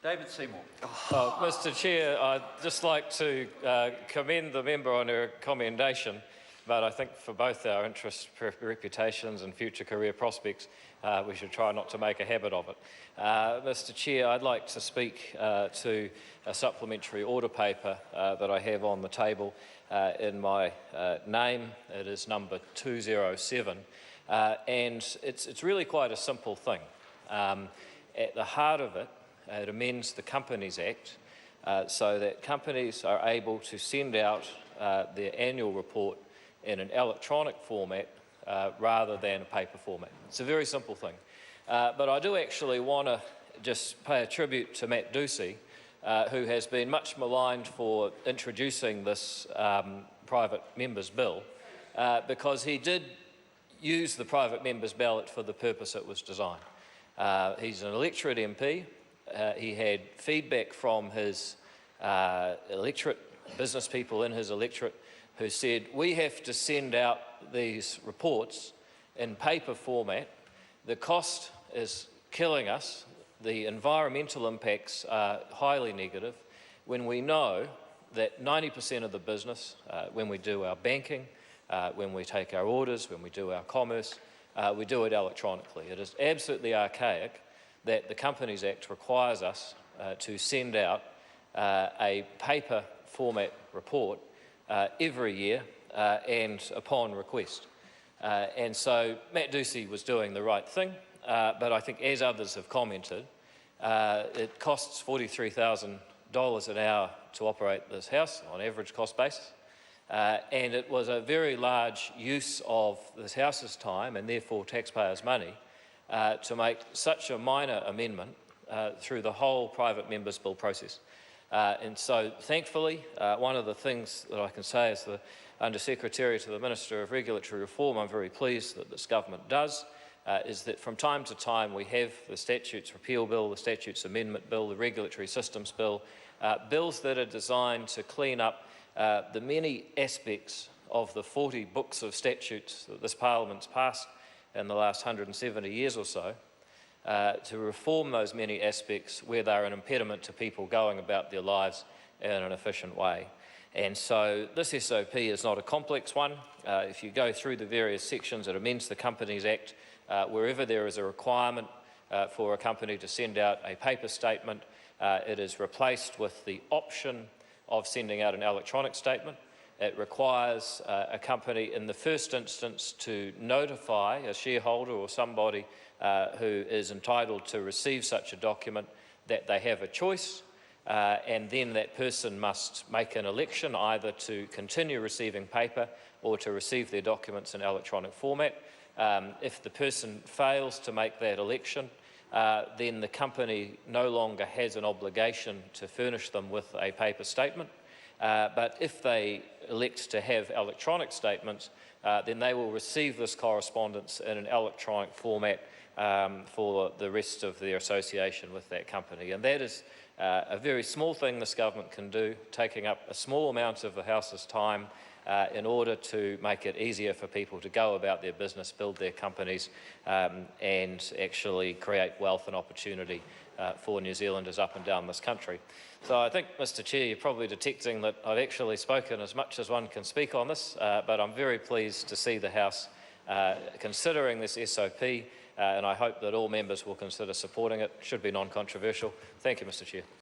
David Seymour. Mr Chair, I'd just like to commend the member on her commendation, but I think for both our interests, reputations and future career prospects, we should try not to make a habit of it. Mr Chair, I'd like to speak to a supplementary order paper that I have on the table in my name. It is number 207, and it's really quite a simple thing. At the heart of it, it amends the Companies Act so that companies are able to send out their annual report in an electronic format rather than a paper format. It's a very simple thing. But I do actually want to just pay a tribute to Matt Ducey, who has been much maligned for introducing this private members bill, because he did use the private members ballot for the purpose it was designed. He's an electorate MP. He had feedback from his electorate, business people in his electorate, who said, we have to send out these reports in paper format. The cost is killing us. The environmental impacts are highly negative when we know that 90% of the business, when we do our banking, when we take our orders, when we do our commerce, we do it electronically. It is absolutely archaic that the Companies Act requires us to send out a paper format report every year and upon request. And so Matt Ducey was doing the right thing, but I think, as others have commented, it costs $43,000 an hour to operate this house on average cost basis. And it was a very large use of this house's time and therefore taxpayers' money to make such a minor amendment through the whole private members bill process. And so, thankfully, one of the things that I can say as the Under-Secretary to the Minister of Regulatory Reform, I'm very pleased that this government does, is that from time to time we have the Statutes Repeal Bill, the Statutes Amendment Bill, the Regulatory Systems Bill, bills that are designed to clean up the many aspects of the 40 books of statutes that this Parliament's passed in the last 170 years or so, to reform those many aspects where they're an impediment to people going about their lives in an efficient way. And so this SOP is not a complex one. If you go through the various sections, it amends the Companies Act wherever there is a requirement for a company to send out a paper statement. It is replaced with the option of sending out an electronic statement. It requires a company in the first instance to notify a shareholder or somebody who is entitled to receive such a document that they have a choice, and then that person must make an election either to continue receiving paper or to receive their documents in electronic format. If the person fails to make that election, then the company no longer has an obligation to furnish them with a paper statement. But if they elect to have electronic statements, then they will receive this correspondence in an electronic format for the rest of their association with that company. And that is a very small thing this government can do, taking up a small amount of the House's time in order to make it easier for people to go about their business, build their companies, and actually create wealth and opportunity for New Zealanders up and down this country. So I think, Mr Chair, you're probably detecting that I've actually spoken as much as one can speak on this, but I'm very pleased to see the House considering this SOP, and I hope that all members will consider supporting it. It should be non-controversial. Thank you, Mr Chair.